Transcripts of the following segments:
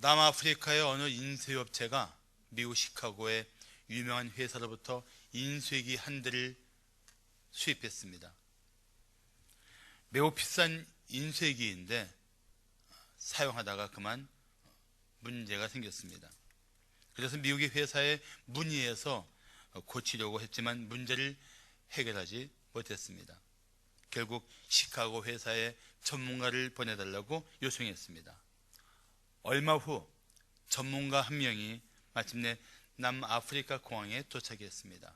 남아프리카의 어느 인쇄업체가 미국 시카고의 유명한 회사로부터 인쇄기 한 대를 수입했습니다. 매우 비싼 인쇄기인데 사용하다가 그만 문제가 생겼습니다. 그래서 미국의 회사에 문의해서 고치려고 했지만 문제를 해결하지 못했습니다. 결국 시카고 회사에 전문가를 보내달라고 요청했습니다. 얼마 후 전문가 한 명이 마침내 남아프리카 공항에 도착했습니다.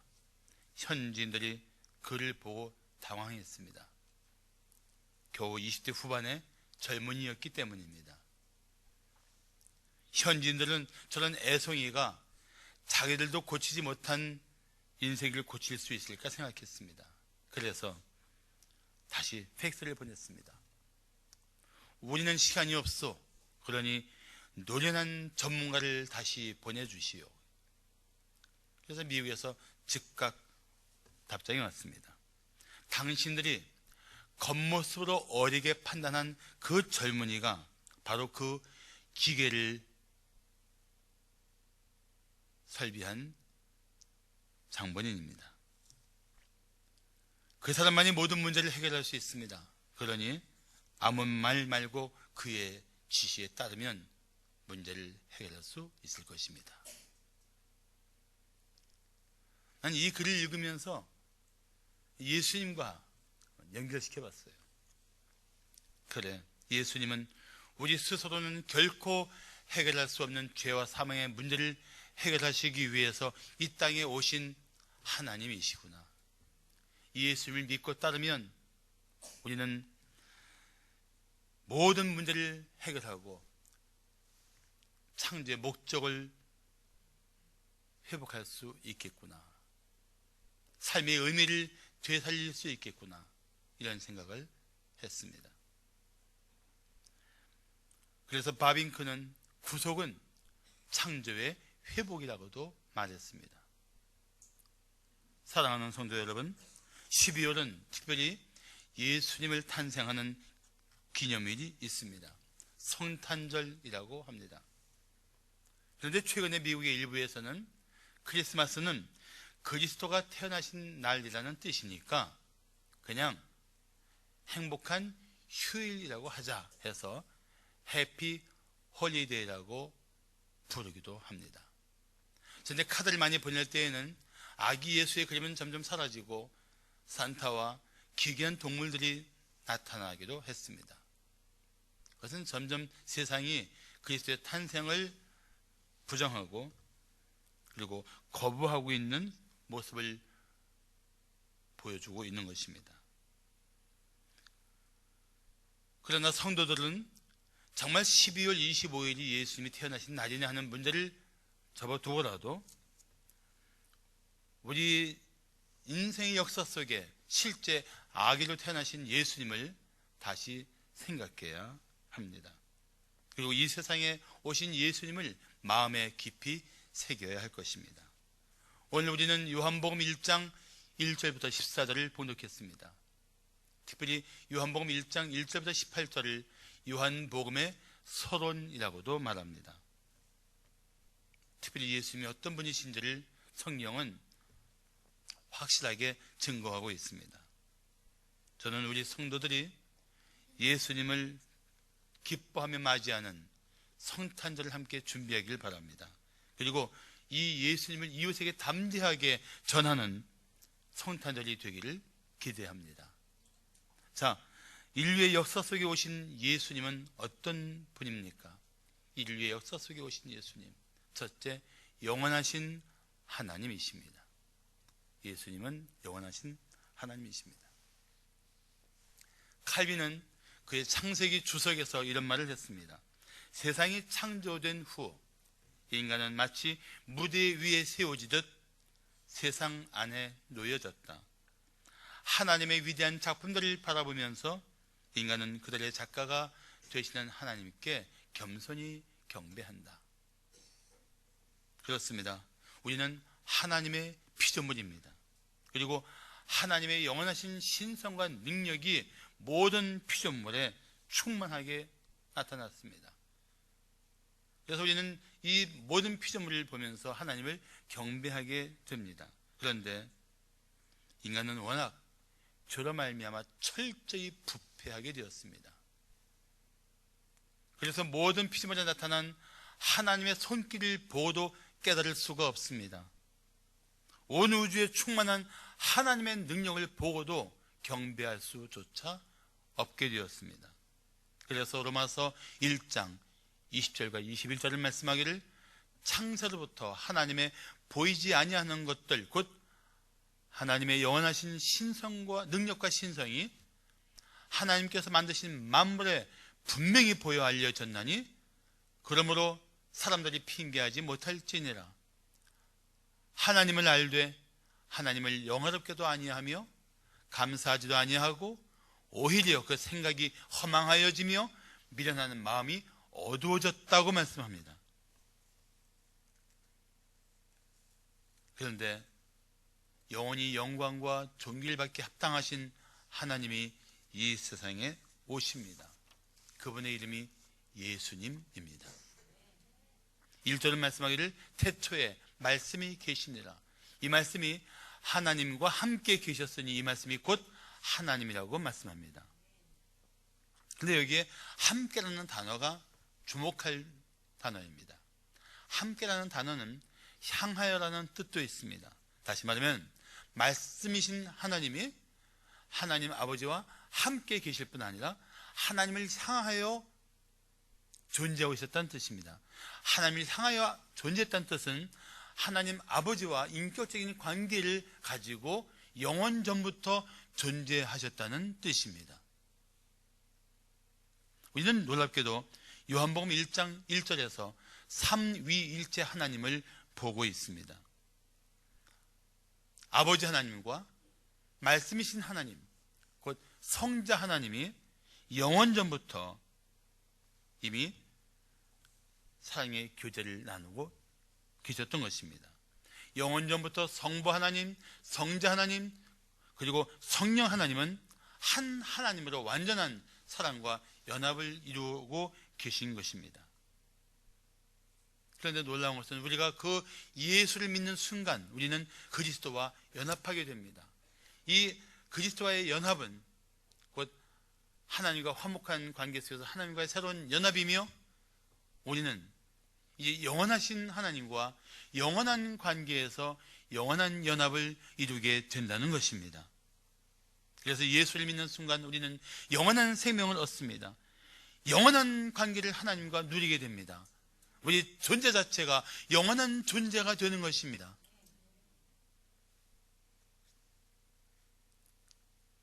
현지인들이 그를 보고 당황했습니다. 겨우 20대 후반의 젊은이였기 때문입니다. 현지인들은 저런 애송이가 자기들도 고치지 못한 인쇄기를 고칠 수 있을까 생각했습니다. 그래서 다시 팩스를 보냈습니다. 우리는 시간이 없소. 그러니 노련한 전문가를 다시 보내주시오. 그래서 미국에서 즉각 답장이 왔습니다. 당신들이 겉모습으로 어리게 판단한 그 젊은이가 바로 그 기계를 설비한 장본인입니다. 그 사람만이 모든 문제를 해결할 수 있습니다. 그러니 아무 말 말고 그의 지시에 따르면 문제를 해결할 수 있을 것입니다. 난 이 글을 읽으면서 예수님과 연결시켜 봤어요. 그래, 예수님은 우리 스스로는 결코 해결할 수 없는 죄와 사망의 문제를 해결하시기 위해서 이 땅에 오신 하나님이시구나. 예수님을 믿고 따르면 우리는 모든 문제를 해결하고 창조의 목적을 회복할 수 있겠구나. 삶의 의미를 되살릴 수 있겠구나. 이런 생각을 했습니다. 그래서 바빙크는 구속은 창조의 회복이라고도 말했습니다. 사랑하는 성도 여러분, 12월은 특별히 예수님을 탄생하는 기념일이 있습니다. 성탄절이라고 합니다. 그런데 최근에 미국의 일부에서는 크리스마스는 그리스도가 태어나신 날이라는 뜻이니까 그냥 행복한 휴일이라고 하자 해서 해피 홀리데이라고 부르기도 합니다. 그런데 카드를 많이 보낼 때에는 아기 예수의 그림은 점점 사라지고 산타와 기괴한 동물들이 나타나기도 했습니다. 그것은 점점 세상이 그리스도의 탄생을 부정하고 그리고 거부하고 있는 모습을 보여주고 있는 것입니다. 그러나 성도들은 정말 12월 25일이 예수님이 태어나신 날이냐 하는 문제를 접어두고라도 우리 인생의 역사 속에 실제 아기로 태어나신 예수님을 다시 생각해야 합니다. 그리고 이 세상에 오신 예수님을 마음에 깊이 새겨야 할 것입니다. 오늘 우리는 요한복음 1장 1절부터 14절을 봉독했습니다. 특별히 요한복음 1장 1절부터 18절을 요한복음의 서론이라고도 말합니다. 특별히 예수님이 어떤 분이신지를 성경은 확실하게 증거하고 있습니다. 저는 우리 성도들이 예수님을 기뻐하며 맞이하는 성탄절을 함께 준비하길 바랍니다. 그리고 이 예수님을 이웃에게 담대하게 전하는 성탄절이 되기를 기대합니다. 자, 인류의 역사 속에 오신 예수님은 어떤 분입니까? 인류의 역사 속에 오신 예수님, 첫째, 영원하신 하나님이십니다. 예수님은 영원하신 하나님이십니다. 칼빈은 그의 창세기 주석에서 이런 말을 했습니다. 세상이 창조된 후 인간은 마치 무대 위에 세워지듯 세상 안에 놓여졌다. 하나님의 위대한 작품들을 바라보면서 인간은 그들의 작가가 되시는 하나님께 겸손히 경배한다. 그렇습니다. 우리는 하나님의 피조물입니다. 그리고 하나님의 영원하신 신성과 능력이 모든 피조물에 충만하게 나타났습니다. 그래서 우리는 이 모든 피조물을 보면서 하나님을 경배하게 됩니다. 그런데 인간은 워낙 죄로 말미암아 철저히 부패하게 되었습니다. 그래서 모든 피조물에 나타난 하나님의 손길을 보고도 깨달을 수가 없습니다. 온 우주에 충만한 하나님의 능력을 보고도 경배할 수조차 없게 되었습니다. 그래서 로마서 1장 20절과 21절을 말씀하기를 창세로부터 하나님의 보이지 아니하는 것들 곧 하나님의 영원하신 신성과 능력과 신성이 하나님께서 만드신 만물에 분명히 보여 알려졌나니 그러므로 사람들이 핑계하지 못할지니라. 하나님을 알되 하나님을 영화롭게도 아니하며 감사하지도 아니하고 오히려 그 생각이 허망하여지며 미련하는 마음이 어두워졌다고 말씀합니다. 그런데 영원히 영광과 존귀를 받기 합당하신 하나님이 이 세상에 오십니다. 그분의 이름이 예수님입니다. 1절은 말씀하기를 태초에 말씀이 계시니라. 이 말씀이 하나님과 함께 계셨으니 이 말씀이 곧 하나님이라고 말씀합니다. 근데 여기에 함께라는 단어가 주목할 단어입니다. 함께라는 단어는 향하여라는 뜻도 있습니다. 다시 말하면 말씀이신 하나님이 하나님 아버지와 함께 계실 뿐 아니라 하나님을 향하여 존재하고 있었다는 뜻입니다. 하나님을 향하여 존재했다는 뜻은 하나님 아버지와 인격적인 관계를 가지고 영원 전부터 존재하셨다는 뜻입니다. 우리는 놀랍게도 요한복음 1장 1절에서 삼위일체 하나님을 보고 있습니다. 아버지 하나님과 말씀이신 하나님, 곧 성자 하나님이 영원 전부터 이미 사랑의 교제를 나누고 계셨던 것입니다. 영원 전부터 성부 하나님, 성자 하나님, 그리고 성령 하나님은 한 하나님으로 완전한 사랑과 연합을 이루고 계신 것입니다. 그런데 놀라운 것은 우리가 그 예수를 믿는 순간 우리는 그리스도와 연합하게 됩니다. 이 그리스도와의 연합은 곧 하나님과 화목한 관계 속에서 하나님과의 새로운 연합이며 우리는 이 영원하신 하나님과 영원한 관계에서 영원한 연합을 이루게 된다는 것입니다. 그래서 예수를 믿는 순간 우리는 영원한 생명을 얻습니다. 영원한 관계를 하나님과 누리게 됩니다. 우리 존재 자체가 영원한 존재가 되는 것입니다.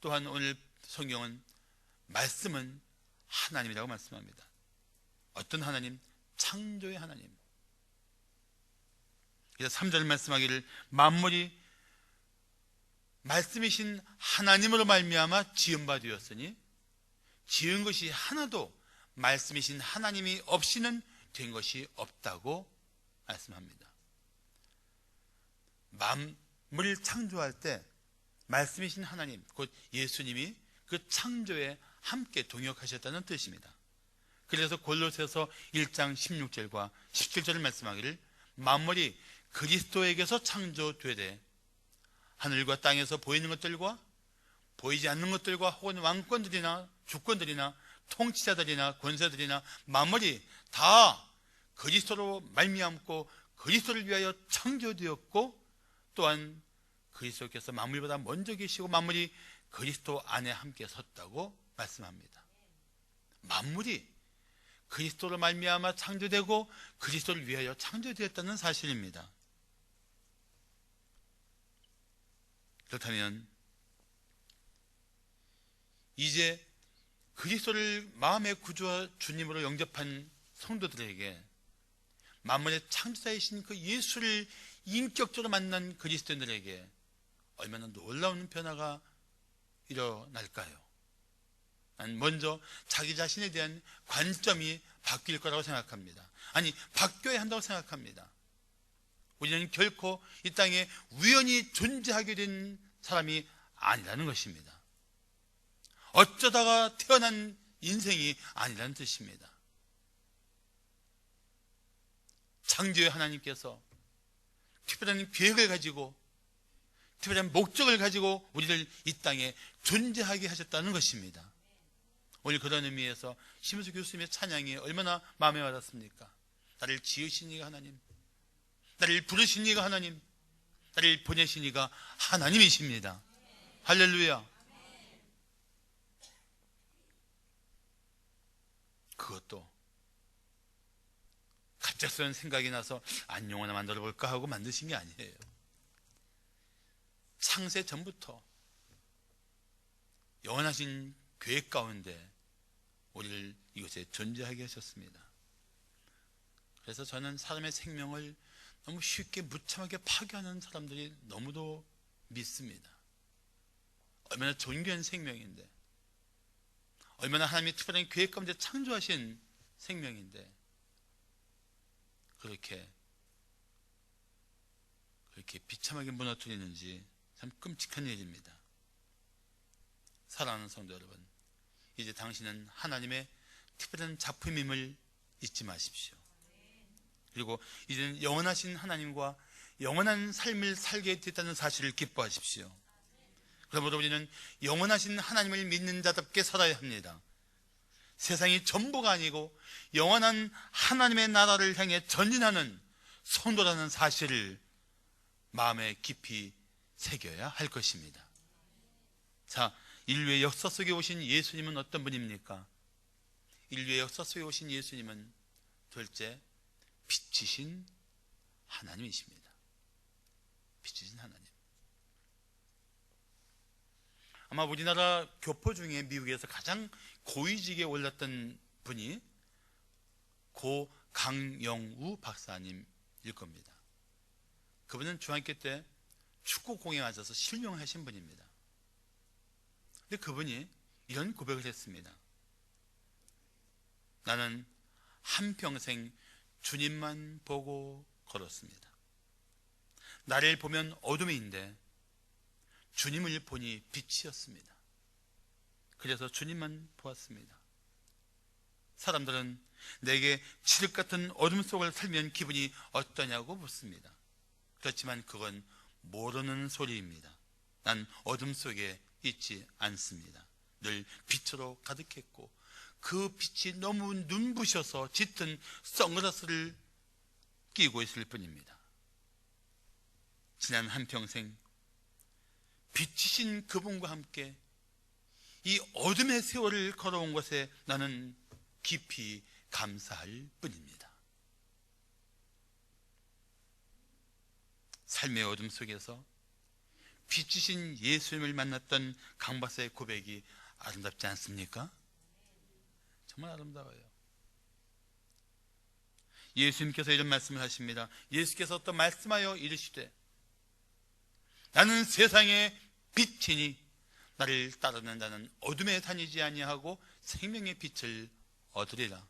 또한 오늘 성경은 말씀은 하나님이라고 말씀합니다. 어떤 하나님? 창조의 하나님. 그래서 3절 말씀하기를 만물이 말씀이신 하나님으로 말미암아 지은 바 되었으니 지은 것이 하나도 말씀이신 하나님이 없이는 된 것이 없다고 말씀합니다. 만물을 창조할 때 말씀이신 하나님, 곧 예수님이 그 창조에 함께 동역하셨다는 뜻입니다. 그래서 골로새서 1장 16절과 17절을 말씀하기를 만물이 그리스도에게서 창조되되 하늘과 땅에서 보이는 것들과 보이지 않는 것들과 혹은 왕권들이나 주권들이나 통치자들이나 권세들이나 만물이 다 그리스도로 말미암고 그리스도를 위하여 창조되었고 또한 그리스도께서 만물보다 먼저 계시고 만물이 그리스도 안에 함께 섰다고 말씀합니다. 만물이 그리스도로 말미암아 창조되고 그리스도를 위하여 창조되었다는 사실입니다. 그렇다면 이제 그리스도를 마음의 구주와 주님으로 영접한 성도들에게 만물의 창조자이신 그 예수를 인격적으로 만난 그리스도인들에게 얼마나 놀라운 변화가 일어날까요? 먼저 자기 자신에 대한 관점이 바뀔 거라고 생각합니다. 아니, 바뀌어야 한다고 생각합니다. 우리는 결코 이 땅에 우연히 존재하게 된 사람이 아니라는 것입니다. 어쩌다가 태어난 인생이 아니라는 뜻입니다. 창조의 하나님께서 특별한 계획을 가지고 특별한 목적을 가지고 우리를 이 땅에 존재하게 하셨다는 것입니다. 오늘 그런 의미에서 심은수 교수님의 찬양이 얼마나 마음에 와닿습니까? 나를 지으신 이가 하나님, 나를 부르신 이가 하나님, 나를 보내신 이가 하나님이십니다. 할렐루야. 그것도 갑작스러운 생각이 나서 안녕 하나 만들어 볼까 하고 만드신 게 아니에요. 창세 전부터 영원하신 계획 가운데 우리를 이곳에 존재하게 하셨습니다. 그래서 저는 사람의 생명을 너무 쉽게 무참하게 파괴하는 사람들이 너무도 믿습니다. 얼마나 존귀한 생명인데, 얼마나 하나님이 특별한 계획 가운데 창조하신 생명인데 그렇게 비참하게 무너뜨리는지 참 끔찍한 일입니다. 사랑하는 성도 여러분, 이제 당신은 하나님의 특별한 작품임을 잊지 마십시오. 그리고 이제는 영원하신 하나님과 영원한 삶을 살게 됐다는 사실을 기뻐하십시오. 그러므로 우리는 영원하신 하나님을 믿는 자답게 살아야 합니다. 세상이 전부가 아니고 영원한 하나님의 나라를 향해 전진하는 성도라는 사실을 마음에 깊이 새겨야 할 것입니다. 자, 인류의 역사 속에 오신 예수님은 어떤 분입니까? 인류의 역사 속에 오신 예수님은 둘째, 빛이신 하나님이십니다. 빛이신 하나님. 아마 우리나라 교포 중에 미국에서 가장 고위직에 올랐던 분이 고 강영우 박사님일 겁니다. 그분은 중학교 때 축구공에 맞아서 실명하신 분입니다. 근데 그분이 이런 고백을 했습니다. 나는 한평생 주님만 보고 걸었습니다. 나를 보면 어둠인데 주님을 보니 빛이었습니다. 그래서 주님만 보았습니다. 사람들은 내게 칠흑 같은 어둠 속을 살면 기분이 어떠냐고 묻습니다. 그렇지만 그건 모르는 소리입니다. 난 어둠 속에 있지 않습니다. 늘 빛으로 가득했고 그 빛이 너무 눈부셔서 짙은 선글라스를 끼고 있을 뿐입니다. 지난 한평생 빛이신 그분과 함께 이 어둠의 세월을 걸어온 것에 나는 깊이 감사할 뿐입니다. 삶의 어둠 속에서 빛이신 예수님을 만났던 강 박사의 고백이 아름답지 않습니까? 정말 아름다워요. 예수님께서 이런 말씀을 하십니다. 예수께서 또 말씀하여 이르시되 나는 세상의 빛이니 나를 따르는 자는 어둠에 다니지 아니하고 생명의 빛을 얻으리라.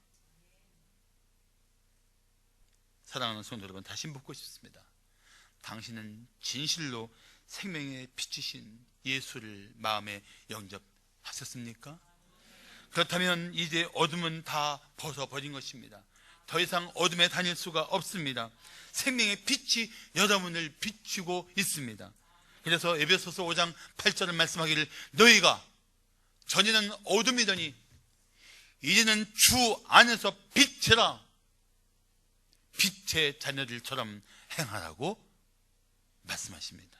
사랑하는 성도 여러분, 다시 묻고 싶습니다. 당신은 진실로 생명의 빛이신 예수를 마음에 영접하셨습니까? 그렇다면 이제 어둠은 다 벗어버린 것입니다. 더 이상 어둠에 다닐 수가 없습니다. 생명의 빛이 여러분을 비추고 있습니다. 그래서 에베소서 5장 8절을 말씀하기를 너희가 전에는 어둠이더니 이제는 주 안에서 빛이라 빛의 자녀들처럼 행하라고 말씀하십니다.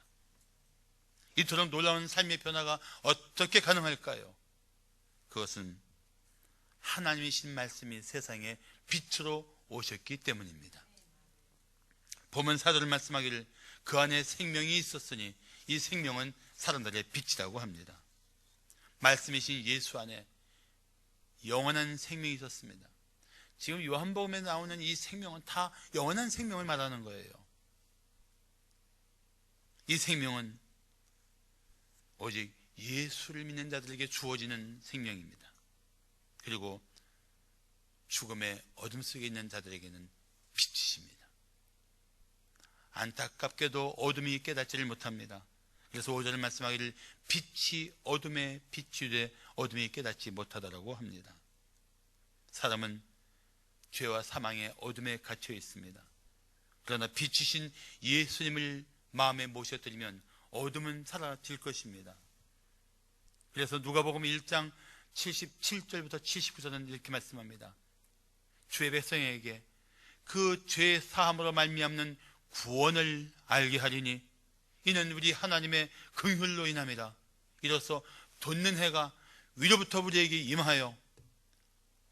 이토록 놀라운 삶의 변화가 어떻게 가능할까요? 그것은 하나님이신 말씀이 세상에 빛으로 오셨기 때문입니다. 보면 사도를 말씀하기를 그 안에 생명이 있었으니 이 생명은 사람들의 빛이라고 합니다. 말씀이신 예수 안에 영원한 생명이 있었습니다. 지금 요한복음에 나오는 이 생명은 다 영원한 생명을 말하는 거예요. 이 생명은 오직 예수를 믿는 자들에게 주어지는 생명입니다. 그리고 죽음의 어둠 속에 있는 자들에게는 빛이십니다. 안타깝게도 어둠이 깨닫지를 못합니다. 그래서 5절을 말씀하기를 빛이 어둠에 비추되 어둠이 깨닫지 못하다라고 합니다. 사람은 죄와 사망의 어둠에 갇혀 있습니다. 그러나 빛이신 예수님을 마음에 모셔드리면 어둠은 사라질 것입니다. 그래서 누가복음 1장 77절부터 79절은 이렇게 말씀합니다. 주의 백성에게 그 죄 사함으로 말미암는 구원을 알게 하리니 이는 우리 하나님의 긍휼로 인함이라. 이로써 돋는 해가 위로부터 우리에게 임하여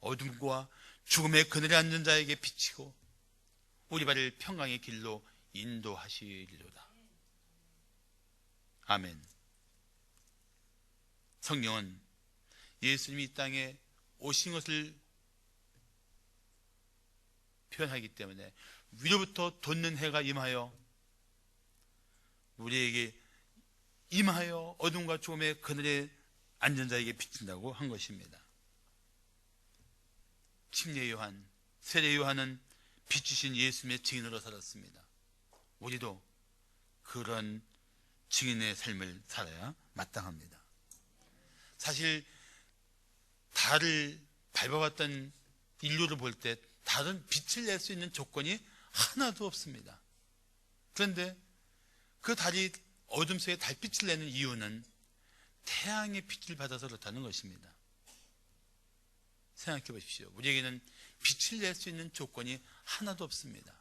어둠과 죽음의 그늘에 앉은 자에게 비치고 우리 발을 평강의 길로 인도하시리로다. 아멘. 성경은 예수님이 이 땅에 오신 것을 표현하기 때문에 위로부터 돋는 해가 임하여 우리에게 임하여 어둠과 죽음의 그늘에 앉은 자에게 비친다고 한 것입니다. 침례 요한, 세례 요한은 빛이신 예수님의 증인으로 살았습니다. 우리도 그런 증인의 삶을 살아야 마땅합니다. 사실 달을 밟아왔던 인류를 볼 때 달은 빛을 낼 수 있는 조건이 하나도 없습니다. 그런데 그 달이 어둠 속에 달빛을 내는 이유는 태양의 빛을 받아서 그렇다는 것입니다. 생각해 보십시오. 우리에게는 빛을 낼 수 있는 조건이 하나도 없습니다.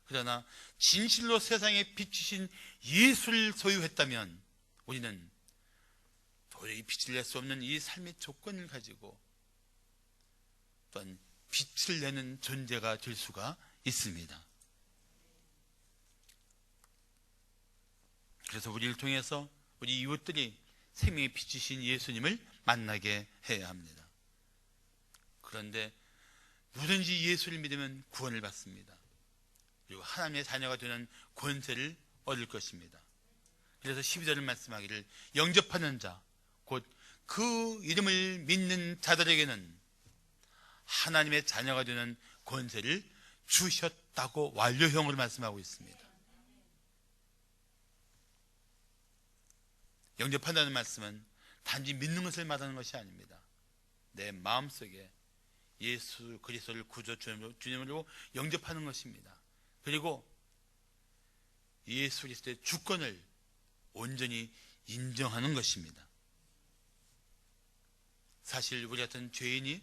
그러나 진실로 세상에 비추신 예수를 소유했다면 우리는 도저히 빛을 낼 수 없는 이 삶의 조건을 가지고 또한 빛을 내는 존재가 될 수가 있습니다. 그래서 우리를 통해서 우리 이웃들이 생명의 빛이신 예수님을 만나게 해야 합니다. 그런데 누구든지 예수를 믿으면 구원을 받습니다. 그리고 하나님의 자녀가 되는 권세를 얻을 것입니다. 그래서 12절을 말씀하기를 영접하는 자, 곧 그 이름을 믿는 자들에게는 하나님의 자녀가 되는 권세를 주셨다고 완료형으로 말씀하고 있습니다. 영접한다는 말씀은 단지 믿는 것을 말하는 것이 아닙니다. 내 마음속에 예수 그리스도를 구주 주님으로 영접하는 것입니다. 그리고 예수 그리스도의 주권을 온전히 인정하는 것입니다. 사실 우리 같은 죄인이,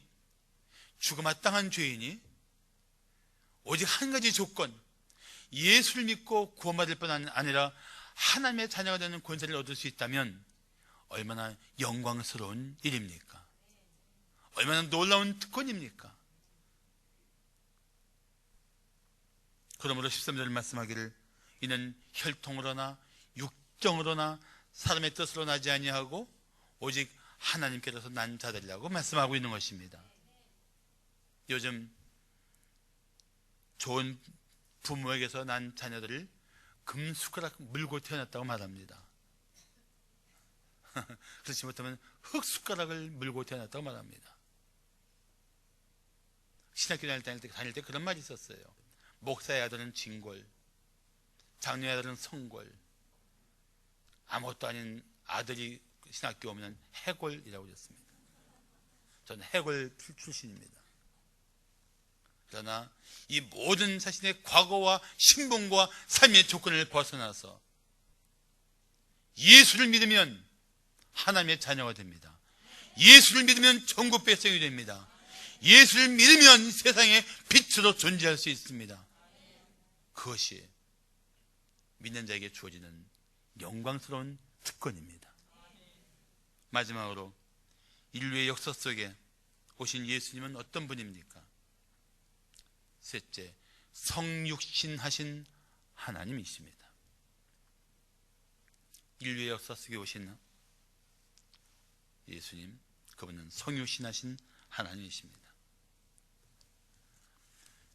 죽어마땅한 죄인이 오직 한 가지 조건, 예수를 믿고 구원받을 뿐 아니라 하나님의 자녀가 되는 권세를 얻을 수 있다면 얼마나 영광스러운 일입니까? 얼마나 놀라운 특권입니까? 그러므로 13절을 말씀하기를 이는 혈통으로나 육정으로나 사람의 뜻으로 나지 아니하고 오직 하나님께로서 난 자들이라고 말씀하고 있는 것입니다. 요즘 좋은 부모에게서 난 자녀들을 금숟가락 물고 태어났다고 말합니다. 그렇지 못하면 흙숟가락을 물고 태어났다고 말합니다. 신학교 다닐 때 그런 말이 있었어요. 목사의 아들은 진골, 장녀의 아들은 성골, 아무것도 아닌 아들이 신학교 오면 해골이라고 그랬습니다. 저는 해골 출신입니다. 그러나 이 모든 자신의 과거와 신분과 삶의 조건을 벗어나서 예수를 믿으면 하나님의 자녀가 됩니다. 예수를 믿으면 천국 백성이 됩니다. 예수를 믿으면 세상의 빛으로 존재할 수 있습니다. 그것이 믿는 자에게 주어지는 영광스러운 특권입니다. 마지막으로 인류의 역사 속에 오신 예수님은 어떤 분입니까? 셋째, 성육신하신 하나님이십니다. 인류의 역사 속에 오신 예수님, 그분은 성육신하신 하나님이십니다.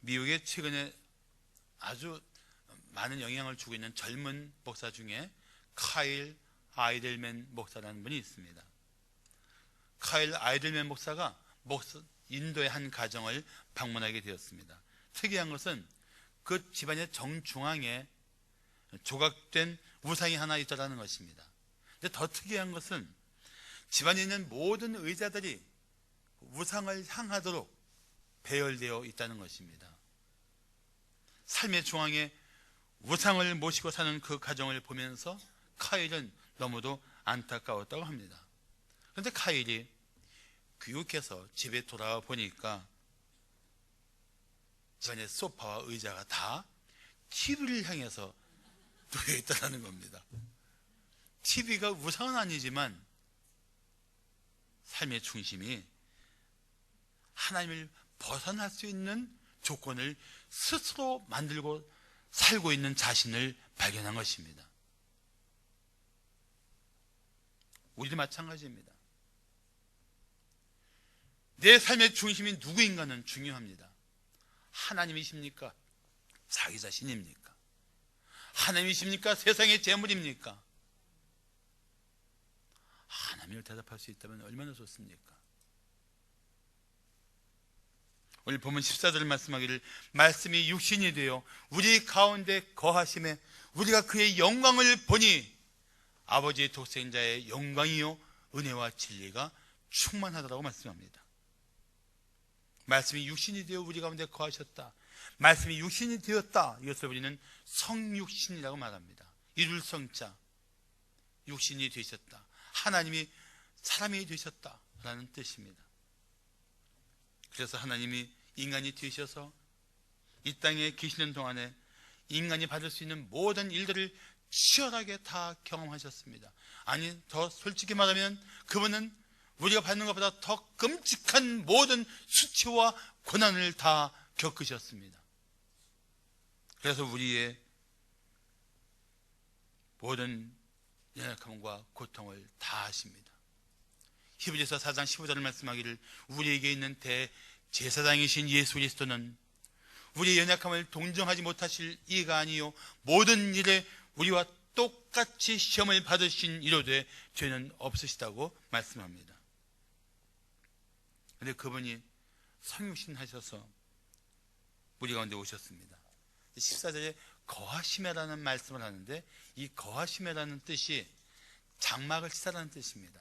미국에 최근에 아주 많은 영향을 주고 있는 젊은 목사 중에 카일 아이들맨 목사라는 분이 있습니다. 카일 아이들맨 목사가 인도의 한 가정을 방문하게 되었습니다. 특이한 것은 그 집안의 정중앙에 조각된 우상이 하나 있다는 것입니다. 근데 더 특이한 것은 집안에 있는 모든 의자들이 우상을 향하도록 배열되어 있다는 것입니다. 삶의 중앙에 우상을 모시고 사는 그 가정을 보면서 카일은 너무도 안타까웠다고 합니다. 그런데 카일이 귀국해서 집에 돌아와 보니까 집안의 소파와 의자가 다 TV를 향해서 놓여 있다는 겁니다. TV가 우상은 아니지만 삶의 중심이 하나님을 벗어날 수 있는 조건을 스스로 만들고 살고 있는 자신을 발견한 것입니다. 우리도 마찬가지입니다. 내 삶의 중심이 누구인가는 중요합니다. 하나님이십니까? 자기 자신입니까? 하나님이십니까? 세상의 재물입니까? 하나님을 대답할 수 있다면 얼마나 좋습니까? 오늘 본문 14절 말씀하기를 말씀이 육신이 되어 우리 가운데 거하심에 우리가 그의 영광을 보니 아버지의 독생자의 영광이요 은혜와 진리가 충만하다고 말씀합니다. 말씀이 육신이 되어 우리 가운데 거하셨다. 말씀이 육신이 되었다. 이것을 우리는 성육신이라고 말합니다. 이룰 성자, 육신이 되셨다. 하나님이 사람이 되셨다라는 뜻입니다. 그래서 하나님이 인간이 되셔서 이 땅에 계시는 동안에 인간이 받을 수 있는 모든 일들을 치열하게 다 경험하셨습니다. 아니, 더 솔직히 말하면 그분은 우리가 받는 것보다 더 끔찍한 모든 수치와 고난을 다 겪으셨습니다. 그래서 우리의 모든 연약함과 고통을 다 하십니다. 히브리서 4장 15절을 말씀하기를 우리에게 있는 대제사장이신 예수 그리스도는 우리의 연약함을 동정하지 못하실 이가 아니요 모든 일에 우리와 똑같이 시험을 받으신 이로되 죄는 없으시다고 말씀합니다. 그런데 그분이 성육신 하셔서 우리 가운데 오셨습니다. 14절에 거하심이라는 말씀을 하는데 이 거하심이라는 뜻이 장막을 치다라는 뜻입니다.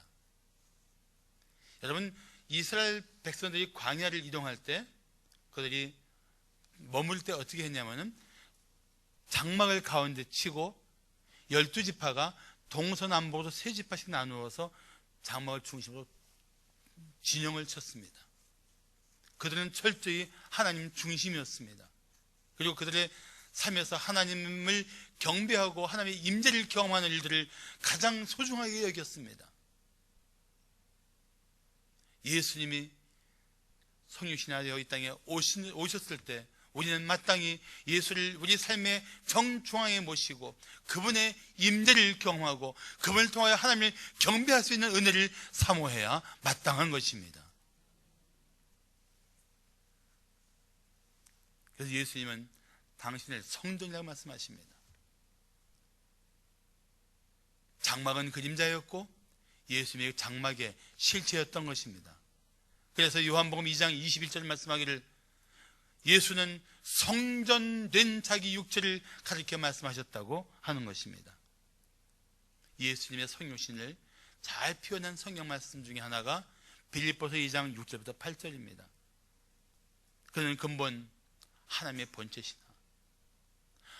여러분, 이스라엘 백성들이 광야를 이동할 때 그들이 머물 때 어떻게 했냐면은 장막을 가운데 치고 12지파가 동서남북으로 3지파씩 나누어서 장막을 중심으로 진영을 쳤습니다. 그들은 철저히 하나님 중심이었습니다. 그리고 그들의 삶에서 하나님을 경배하고 하나님의 임재를 경험하는 일들을 가장 소중하게 여겼습니다. 예수님이 성육신하여 이 땅에 오셨을 때 우리는 마땅히 예수를 우리 삶의 정중앙에 모시고 그분의 임재를 경험하고 그분을 통하여 하나님을 경배할 수 있는 은혜를 사모해야 마땅한 것입니다. 그래서 예수님은 당신을 성전이라고 말씀하십니다. 장막은 그림자였고 예수님의 장막의 실체였던 것입니다. 그래서 요한복음 2장 21절 말씀하기를 예수는 성전된 자기 육체를 가리켜 말씀하셨다고 하는 것입니다. 예수님의 성육신을 잘 표현한 성경 말씀 중에 하나가 빌립보서 2장 6절부터 8절입니다. 그는 근본 하나님의 본체시나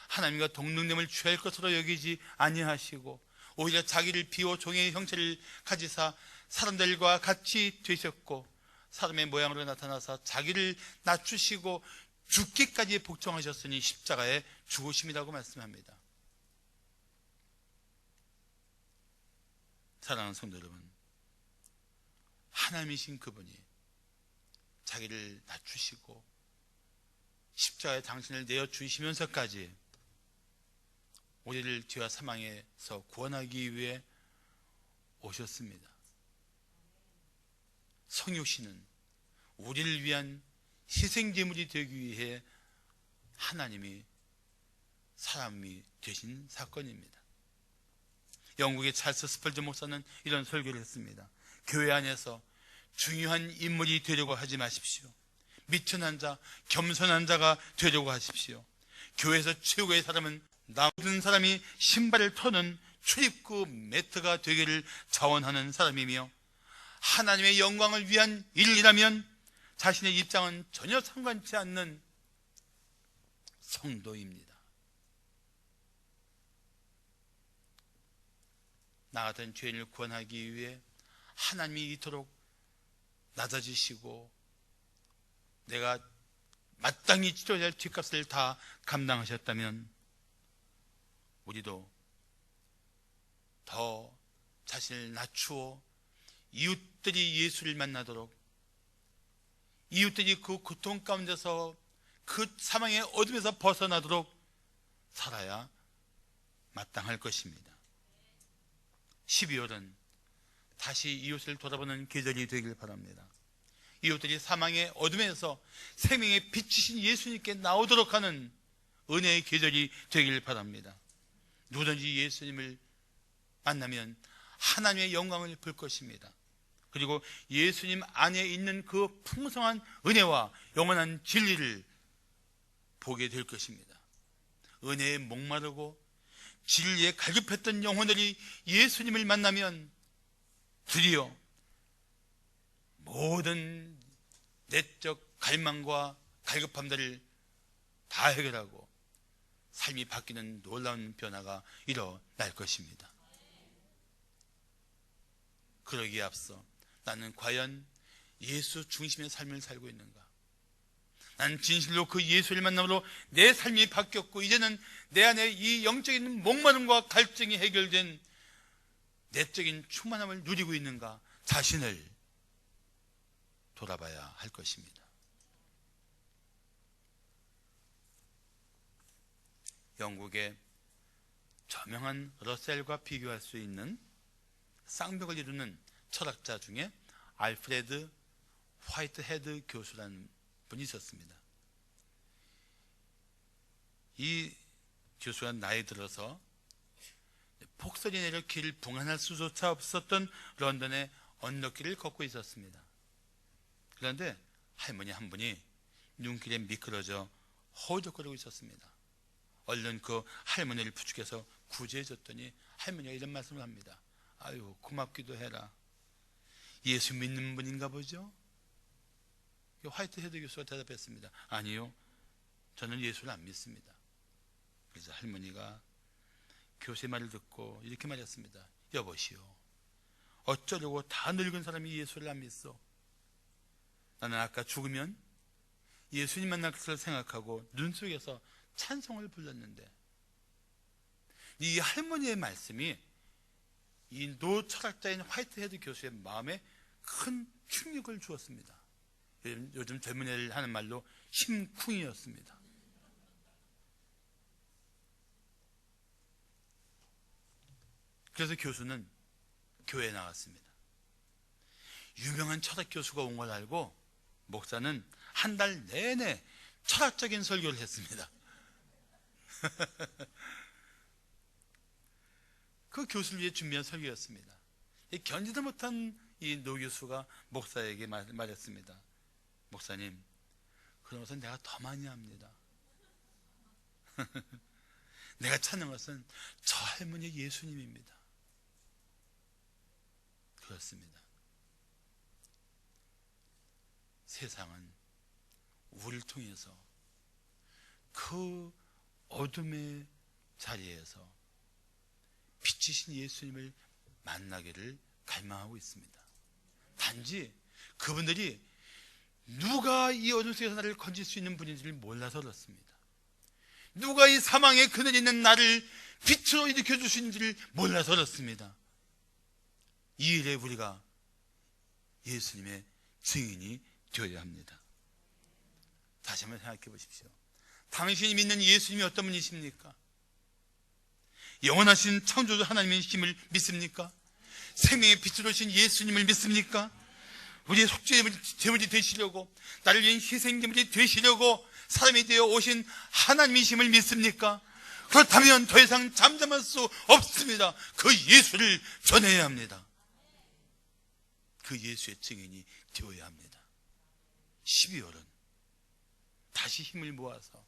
하나님과 동등됨을 취할 것으로 여기지 아니하시고 오히려 자기를 비워 종의 형체를 가지사 사람들과 같이 되셨고 사람의 모양으로 나타나서 자기를 낮추시고 죽기까지 복종하셨으니 십자가에 죽으심이라고 말씀합니다. 사랑하는 성도 여러분, 하나님이신 그분이 자기를 낮추시고 십자가에 당신을 내어주시면서까지 우리를 죄와 사망에서 구원하기 위해 오셨습니다. 성육신은 우리를 위한 희생제물이 되기 위해 하나님이 사람이 되신 사건입니다. 영국의 찰스 스펄전 목사는 이런 설교를 했습니다. 교회 안에서 중요한 인물이 되려고 하지 마십시오. 미천한 자, 겸손한 자가 되려고 하십시오. 교회에서 최고의 사람은 모든 사람이 신발을 터는 출입구 매트가 되기를 자원하는 사람이며 하나님의 영광을 위한 일이라면 자신의 입장은 전혀 상관치 않는 성도입니다. 나 같은 죄인을 구원하기 위해 하나님이 이토록 낮아지시고 내가 마땅히 치러야 할 뒷값을 다 감당하셨다면 우리도 더 자신을 낮추어 이웃들이 예수를 만나도록, 이웃들이 그 고통 가운데서 그 사망의 어둠에서 벗어나도록 살아야 마땅할 것입니다. 12월은 다시 이웃을 돌아보는 계절이 되길 바랍니다. 이웃들이 사망의 어둠에서 생명의 빛이신 예수님께 나오도록 하는 은혜의 계절이 되길 바랍니다. 누구든지 예수님을 만나면 하나님의 영광을 볼 것입니다. 그리고 예수님 안에 있는 그 풍성한 은혜와 영원한 진리를 보게 될 것입니다. 은혜에 목마르고 진리에 갈급했던 영혼들이 예수님을 만나면 드디어 모든 내적 갈망과 갈급함들을 다 해결하고 삶이 바뀌는 놀라운 변화가 일어날 것입니다. 그러기에 앞서 나는 과연 예수 중심의 삶을 살고 있는가? 나는 진실로 그 예수를 만남으로 내 삶이 바뀌었고 이제는 내 안에 이 영적인 목마름과 갈증이 해결된 내적인 충만함을 누리고 있는가? 자신을 돌아봐야 할 것입니다. 영국의 저명한 러셀과 비교할 수 있는 쌍벽을 이루는 철학자 중에 알프레드 화이트헤드 교수라는 분이 있었습니다. 이 교수가 나이 들어서 폭설이 내려 길을 붕한할 수조차 없었던 런던의 언덕길을 걷고 있었습니다. 그런데 할머니 한 분이 눈길에 미끄러져 허우적거리고 있었습니다. 얼른 그 할머니를 부축해서 구제해 줬더니 할머니가 이런 말씀을 합니다. 아유, 고맙기도 해라. 예수 믿는 분인가 보죠? 화이트헤드 교수가 대답했습니다. 아니요, 저는 예수를 안 믿습니다. 그래서 할머니가 교수의 말을 듣고 이렇게 말했습니다. 여보시오, 어쩌려고 다 늙은 사람이 예수를 안 믿소? 나는 아까 죽으면 예수님 만날 것을 생각하고 눈 속에서 찬송을 불렀는데, 이 할머니의 말씀이 이 노 철학자인 화이트헤드 교수의 마음에 큰 충격을 주었습니다. 요즘 젊은 애들 하는 말로 심쿵이었습니다. 그래서 교수는 교회에 나갔습니다. 유명한 철학 교수가 온 걸 알고 목사는 한 달 내내 철학적인 설교를 했습니다. 그 교수를 위해 준비한 설교였습니다. 견디도 못한 이 노 교수가 목사에게 말했습니다. 목사님, 그러면서 내가 더 많이 합니다. 내가 찾는 것은 저 할머니 예수님입니다. 그렇습니다. 세상은 우리를 통해서 그 어둠의 자리에서 빛이신 예수님을 만나기를 갈망하고 있습니다. 단지 그분들이 누가 이 어둠 속에서 나를 건질 수 있는 분인지를 몰라서 그렇습니다. 누가 이 사망의 그늘에 있는 나를 빛으로 일으켜 주시는지를 몰라서 그렇습니다. 이 일에 우리가 예수님의 증인이 되어야 합니다. 다시 한번 생각해 보십시오. 당신이 믿는 예수님이 어떤 분이십니까? 영원하신 창조주 하나님이심을 믿습니까? 생명의 빛으로 오신 예수님을 믿습니까? 우리의 속죄제물이 되시려고, 나를 위한 희생제물이 되시려고 사람이 되어 오신 하나님이심을 믿습니까? 그렇다면 더 이상 잠잠할 수 없습니다. 그 예수를 전해야 합니다. 그 예수의 증인이 되어야 합니다. 12월은 다시 힘을 모아서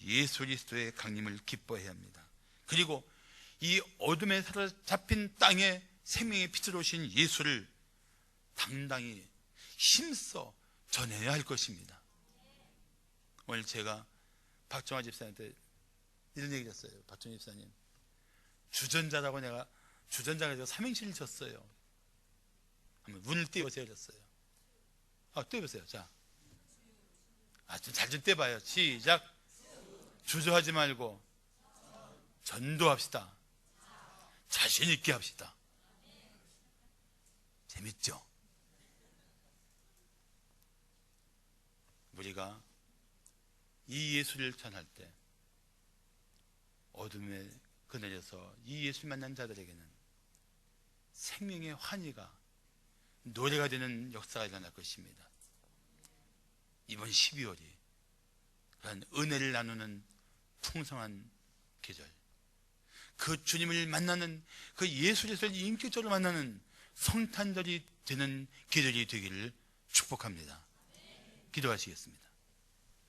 예수 그리스도의 강림을 기뻐해야 합니다. 그리고 이 어둠에 사로잡힌 땅에 생명의 빛으로 오신 예수를 당당히 힘써 전해야 할 것입니다. 오늘 제가 박정화 집사님한테 이런 얘기를 했어요. 박정화 집사님, 주전자라고 내가 주전자가 삼행시를 쳤어요. 한번 문을 띄워서 졌어요. 띄워보세요. 자, 좀 잘 좀 떼봐요. 시작. 주저하지 말고 전도합시다. 자신 있게 합시다. 재밌죠? 우리가 이 예수를 전할 때 어둠에 그늘에서 이 예수 만난 자들에게는 생명의 환희가 노래가 되는 역사가 일어날 것입니다. 이번 12월이 그런 은혜를 나누는 풍성한 계절, 그 주님을 만나는, 그 예수를 인격적으로 만나는 성탄절이 되는 계절이 되기를 축복합니다. 기도하시겠습니다.